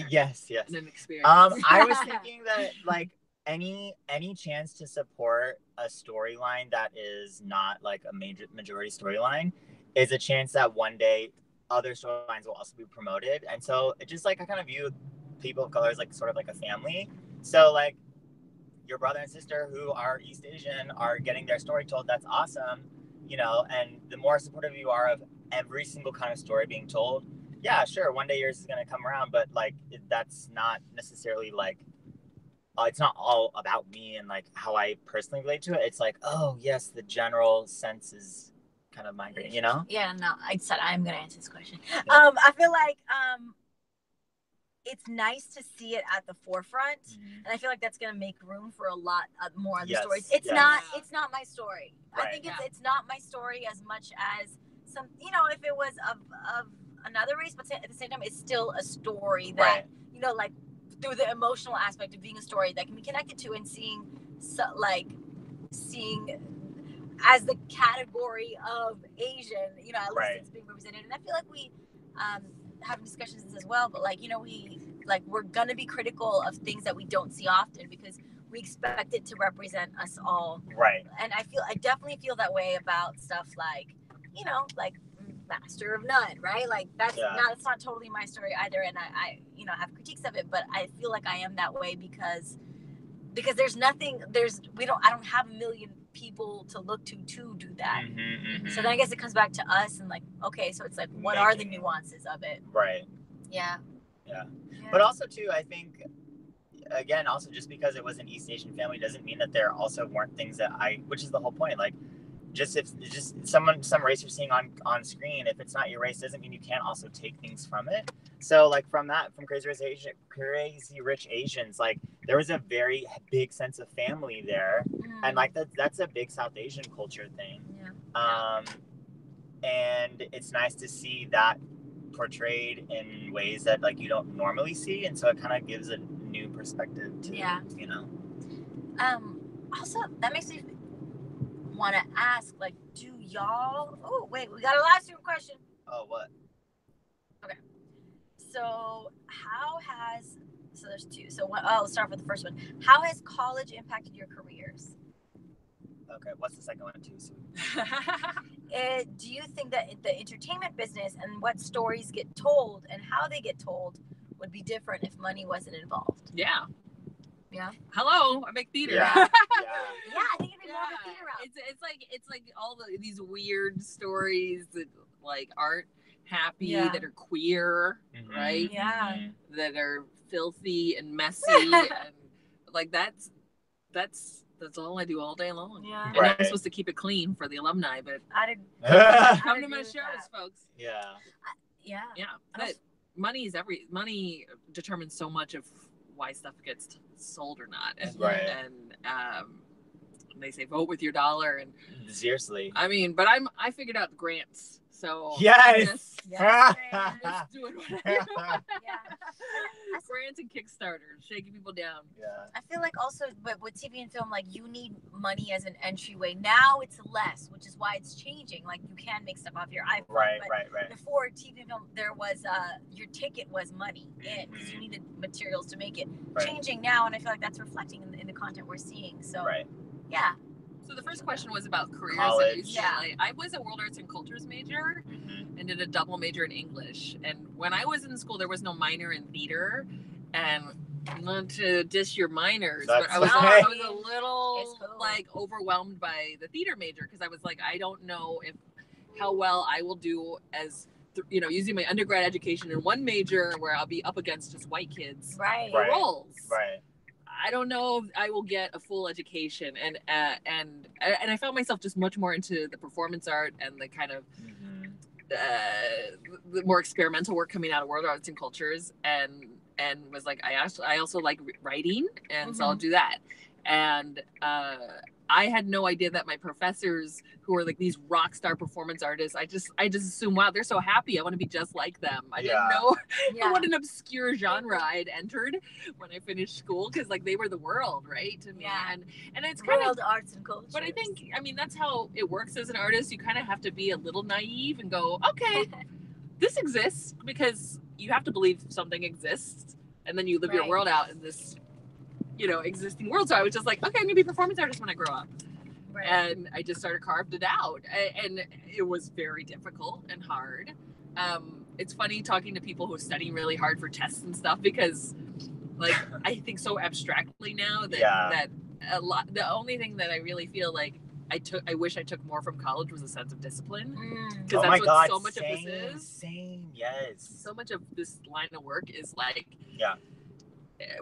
Yes. And an experience. I was thinking that like any chance to support a storyline that is not like a majority storyline is a chance that one day other storylines will also be promoted. And so it just like I kind of view people of color as like sort of like a family. So like your brother and sister who are East Asian are getting their story told. That's awesome, and the more supportive you are of every single kind of story being told, yeah, sure, one day yours is going to come around, but like that's not necessarily like it's not all about me and like how I personally relate to it. It's like, oh yes, the general sense is kind of migrating, you know? Yeah, no, I said I'm gonna answer this question. I feel like it's nice to see it at the forefront, and I feel like that's gonna make room for a lot more other stories. It's not my story. Right. I think it's not my story as much as some, you know, if it was of another race, but at the same time, it's still a story that you know, like through the emotional aspect of being a story that can be connected to, and seeing as the category of Asian, you know, at least it's being represented. And I feel like we having discussions as well, but like, you know, we're gonna be critical of things that we don't see often because we expect it to represent us all. Right. And I definitely feel that way about stuff like, you know, like Master of None, right? Like that's not totally my story either, and I you know, have critiques of it, but I feel like I am that way because I don't have a million people to look to do that. So then I guess it comes back to us and like, okay, so it's like, what are the nuances of it? Right. Yeah. But also too, I think, again, also just because it was an East Asian family doesn't mean that there also weren't things that which is the whole point. Like, some race you're seeing on screen, if it's not your race, doesn't mean you can't also take things from it. So like from Crazy Rich Asians, like there was a very big sense of family there, and like that's a big South Asian culture thing. And it's nice to see that portrayed in ways that like you don't normally see, and so it kind of gives a new perspective to you know. Also, that makes me want to ask, like, do y'all? Oh wait, we got a live stream question. Oh, what? Okay. So there's two. So I'll start with the first one. How has college impacted your careers? Okay, what's the second one too? Do you think that the entertainment business and what stories get told and how they get told would be different if money wasn't involved? Yeah. Yeah. Hello, I make theater. Yeah. I think it'd be more of a theater route. It's like all these weird stories that like aren't happy, that are queer, right? Yeah. That are filthy and messy, and like that's all I do all day long. Yeah. And I'm supposed to keep it clean for the alumni, but come to my shows, folks. Yeah. But money determines so much of why stuff gets sold or not, and they say vote with your dollar, and seriously, I mean, but I figured out the grants, so yes, just doing whatever. Grants and Kickstarter, shaking people down. I feel like also, but with TV and film, like you need money as an entryway. Now it's less, which is why it's changing. Like you can make stuff off your iPhone. Right. Before TV and film, there was your ticket was money in because you needed materials to make it. Changing now, and I feel like that's reflecting in the content we're seeing. So yeah. So the first question was about careers at UCLA. I was a World Arts and Cultures major and did a double major in English. And when I was in school, there was no minor in theater. And not to dish your minors, but I was a little like overwhelmed by the theater major because I was like, I don't know how well I will do as using my undergrad education in one major where I'll be up against just white kids for roles. Right. I don't know if I will get a full education, and I found myself just much more into the performance art and the kind of the more experimental work coming out of World Arts and Cultures, and was like, I also like writing, and so I'll do that. And I had no idea that my professors, who were like these rock star performance artists, I just assumed, wow, they're so happy, I want to be just like them. I didn't know what an obscure genre I'd entered when I finished school, because like they were the world, right, to me. And it's kind World Arts and Culture. But I think, I mean, that's how it works as an artist. You kind of have to be a little naive and go, okay, this exists, because you have to believe something exists, and then you live your world out in this existing world. So I was just like, okay, I'm gonna be a performance artist when I grow up. And I just carved it out, and it was very difficult and hard. It's funny talking to people who are studying really hard for tests and stuff, because like I think so abstractly now that a lot, the only thing that I really feel like I wish I took more from college was a sense of discipline. Oh my God, so much same, of this is. Same, yes. So much of this line of work is like, yeah.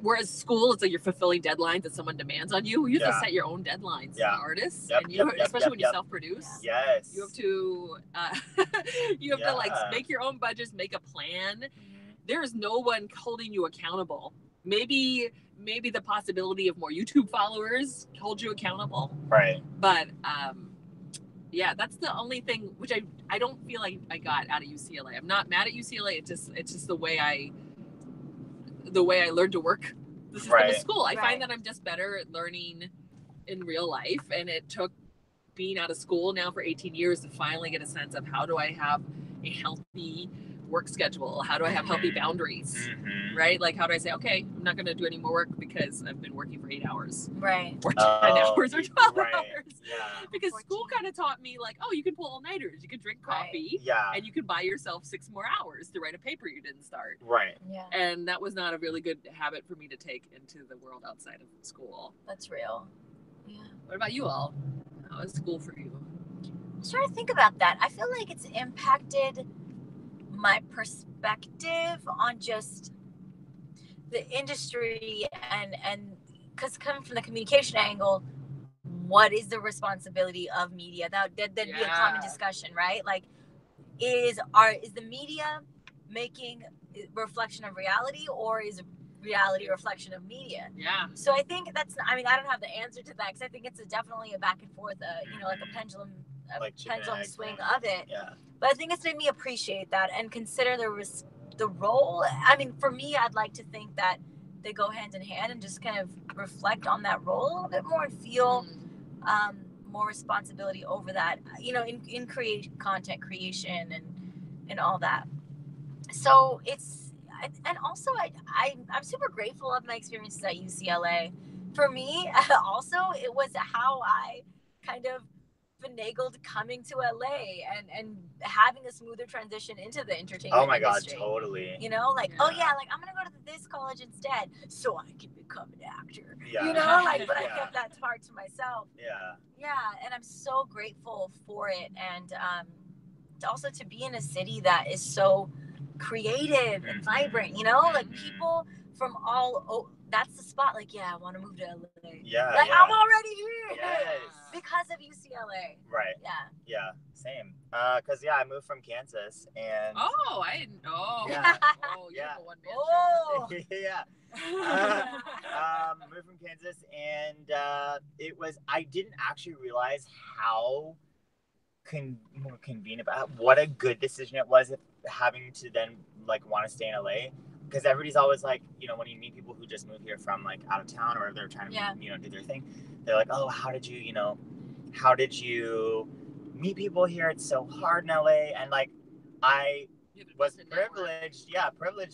Whereas school, it's like you're fulfilling deadlines that someone demands on you. You have to set your own deadlines as artists, and especially when you self-produce. Yes. You have to, you have to like make your own budgets, make a plan. There is no one holding you accountable. Maybe the possibility of more YouTube followers hold you accountable. Right. But yeah, that's the only thing which I don't feel like I got out of UCLA. I'm not mad at UCLA. It's just the way I learned to work the system of school. I find that I'm just better at learning in real life, and it took being out of school now for 18 years to finally get a sense of how do I have a healthy work work schedule? How do I have healthy boundaries? Mm-hmm. Right? Like, how do I say, okay, I'm not going to do any more work because I've been working for 8 hours. Right. Or 10 hours or 12 hours. Yeah. Because 14. School kind of taught me, like, oh, you can pull all-nighters. You can drink coffee. Yeah. And you can buy yourself 6 more hours to write a paper you didn't start. Right. Yeah. And that was not a really good habit for me to take into the world outside of school. That's real. Yeah. What about you all? How is school for you? I'm trying to think about that. I feel like it's impacted my perspective on just the industry and because coming from the communication angle, what is the responsibility of media? That'd be a common discussion, right? Like, is the media making a reflection of reality, or is reality a reflection of media? Yeah. So I think I don't have the answer to that, because I think it's definitely a back and forth, like a pendulum swing of it. Yeah. But I think it's made me appreciate that and consider the role. I mean, for me, I'd like to think that they go hand in hand and just kind of reflect on that role a little bit more and feel more responsibility over that, in content creation and all that. So and also I'm super grateful of my experiences at UCLA. For me, also, it was how I kind of finagled coming to LA and having a smoother transition into the entertainment industry. God, totally. I'm gonna go to this college instead so I can become an actor. Yeah. But I kept that part to myself. Yeah, and I'm so grateful for it, and also to be in a city that is so creative and vibrant. Like people from that's the spot. Like, I want to move to LA. Yeah. I'm already here. Yes. Because of UCLA. Right. Yeah. Same. Because I moved from Kansas and. Oh, I didn't know. Yeah. Moved from Kansas, and I didn't actually realize how more convenient about what a good decision it was having to then want to stay in LA. Because everybody's always like, when you meet people who just moved here from out of town, or they're trying to, do their thing, they're like, oh, how did you meet people here? It's so hard in LA. And I was privileged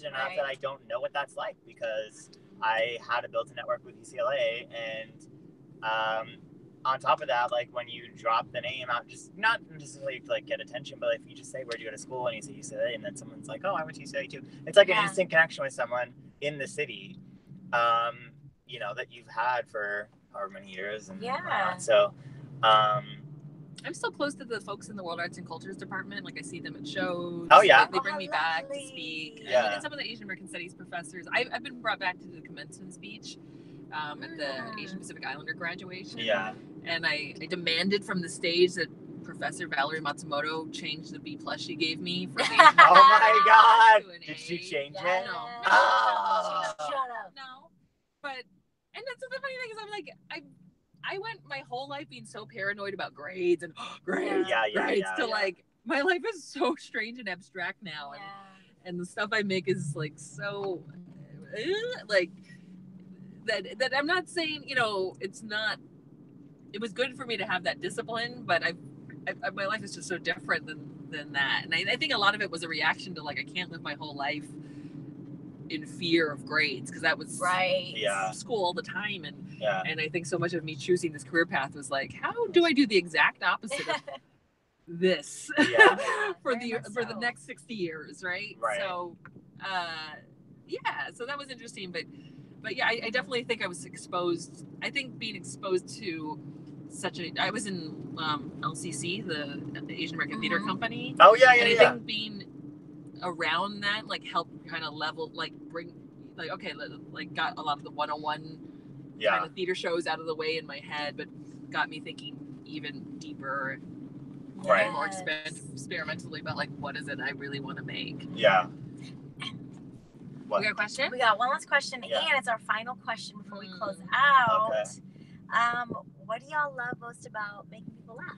enough that I don't know what that's like, because I had a built-in network with UCLA. And on top of that, when you drop the name out, just not necessarily to get attention, but if you just say, where'd you go to school? And you say UCLA, and then someone's like, oh, I went to UCLA too. It's an instant connection with someone in the city, that you've had for however many years. And so, I'm still close to the folks in the World Arts and Cultures department. I see them at shows. Oh, yeah. They bring me back to speak. Yeah. And some of the Asian American Studies professors. I've been brought back to the commencement speech at the Asian Pacific Islander graduation. Yeah. And I demanded from the stage that Professor Valerie Matsumoto change the B+ she gave me for the oh my God! Did she change it? No. Shut up. No. And that's the funny thing is I went my whole life being so paranoid about grades and grades. My life is so strange and abstract now, and the stuff I make is so that I'm not saying it's not. It was good for me to have that discipline, but my life is just so different than that, and I think a lot of it was a reaction to I can't live my whole life in fear of grades, because that was school all the time, and I think so much of me choosing this career path was how do I do the exact opposite of this for the next 60 years, right? So so that was interesting, but I definitely think I was exposed. I think being exposed to I was in LCC, the Asian American Theater Company. Oh yeah, and I think being around that like helped kind of level, like bring, like okay, like got a lot of the 101 kind of theater shows out of the way in my head, but got me thinking even deeper, more experimentally about like what is it I really want to make. Yeah. What? We got a question? We got one last question, and it's our final question before we close out. Okay. What do y'all love most about making people laugh?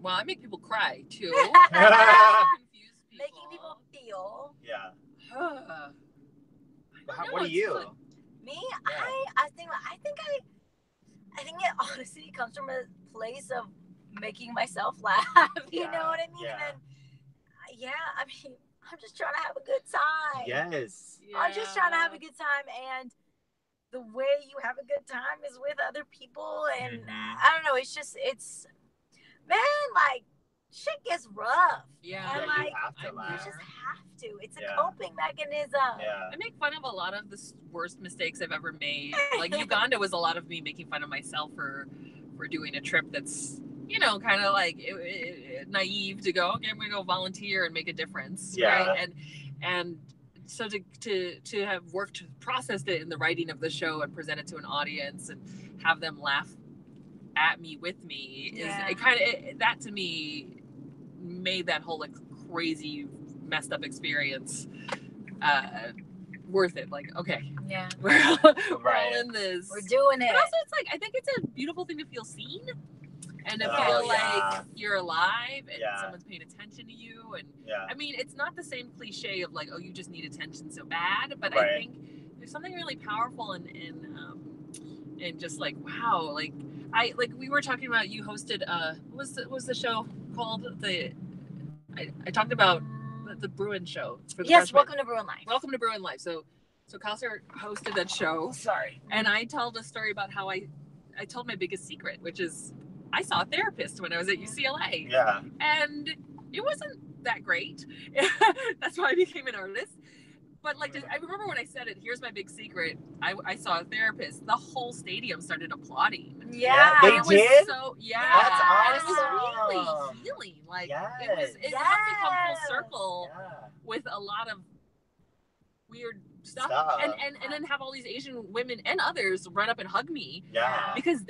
Well, I make people cry too. Confuse people. Making people feel. Yeah. What do you? Me? Yeah. I think it honestly comes from a place of making myself laugh. You know what I mean? Yeah. And then, I mean, I'm just trying to have a good time. Yes. Yeah. I'm just trying to have a good time, and the way you have a good time is with other people, and I don't know. It's man, like shit gets rough. Yeah. And like you just have to. It's a coping mechanism. Yeah. I make fun of a lot of the worst mistakes I've ever made. Like Uganda was a lot of me making fun of myself for doing a trip that's, you know, kind of like naive to go, okay, I'm gonna go volunteer and make a difference. Yeah. Right. And so to have processed it in the writing of the show and present it to an audience and have them laugh at me with me is that to me made that whole like crazy messed up experience worth it. Like, okay, we're all in this, we're doing it. But also it's like I think it's a beautiful thing to feel seen and to feel like you're alive and someone's paying attention to you. And I mean, it's not the same cliche of like, oh, you just need attention so bad, but I think there's something really powerful in just like, wow, like we were talking about, you hosted what was the show called? I talked about the Bruin show for the freshmen. Welcome to Bruin Life. Welcome to Bruin Life. So Kausar hosted that show. Sorry. And I told a story about how I told my biggest secret, which is I saw a therapist when I was at UCLA. Yeah. And it wasn't that great. That's why I became an artist. But like, I remember when I said it, here's my big secret. I saw a therapist. The whole stadium started applauding. Yeah. They did? That's awesome. It was really healing. Like, it has become full circle with a lot of weird stuff. And then have all these Asian women and others run up and hug me. Yeah. Because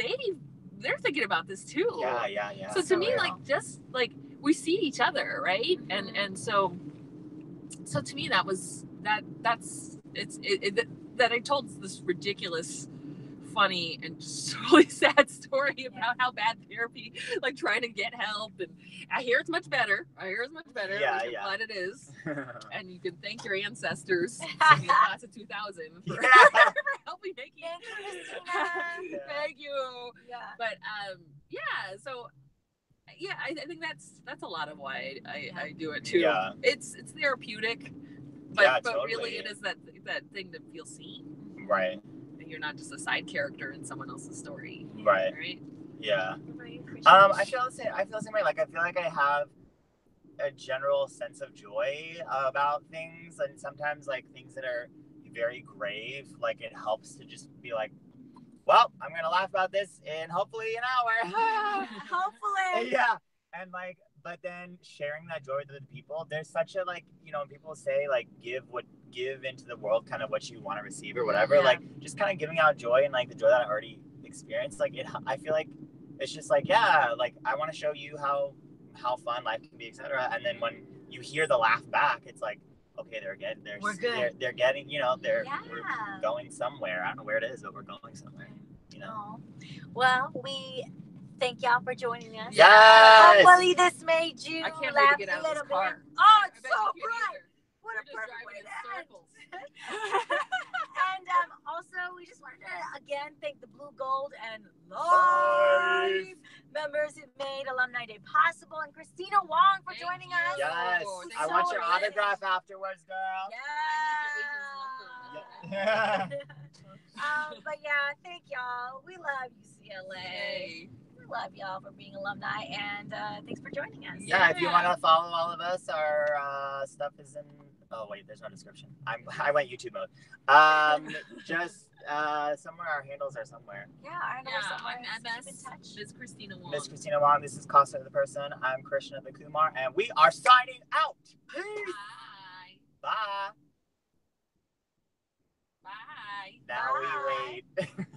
they're thinking about this too. Yeah. So to me, like, just like we see each other, right? And so to me that I told this ridiculous, funny, and just totally sad story about how bad therapy, like trying to get help, and I hear it's much better. Yeah. I'm glad it is. And you can thank your ancestors in the class of 2000 for helping make you. Thank you, Kristina. Thank you. Yeah. But so I think that's a lot of why I do it too. Yeah. It's therapeutic, but totally. really it is that thing to feel seen. Right. And you're not just a side character in someone else's story. Right. Yeah. I feel the same way. Like I feel like I have a general sense of joy about things, and sometimes like things that are very grave, like it helps to just be like, well, I'm gonna laugh about this in hopefully an hour. Hopefully. Yeah. And like, but then sharing that joy with other people, there's such a, like, you know, when people say like give into the world kind of what you want to receive or whatever, like just kind of giving out joy and like the joy that I already experienced, like I feel like it's just like, like I want to show you how fun life can be, etc. And then when you hear the laugh back, it's like, okay, we're getting, you know, we're going somewhere. I don't know where it is, but we're going somewhere, you know. Well, we thank y'all for joining us. Yes. Hopefully this made you I can't laugh wait to get out a of little this bit. car. Oh, it's so bright. What a We're just perfect way driving to in end. circles. And also, we just wanted to again thank the Blue, Gold, and Live members who made Alumni Day possible, and Kristina Wong for joining us. Yes, I want your autograph afterwards, girl. Yeah. But thank y'all. We love UCLA. We love y'all for being alumni, and thanks for joining us. Yeah, if you want to follow all of us, our stuff is in. Oh wait, there's no description. I went YouTube mode. Just somewhere. Our handles are somewhere. Yeah, our handles are somewhere. I'm Miss Kristina Wong. Miss Kristina Wong. This is Kausar the person. I'm Krishna Kumar, and we are signing out. Peace. Bye. Bye. Bye. Now we wait.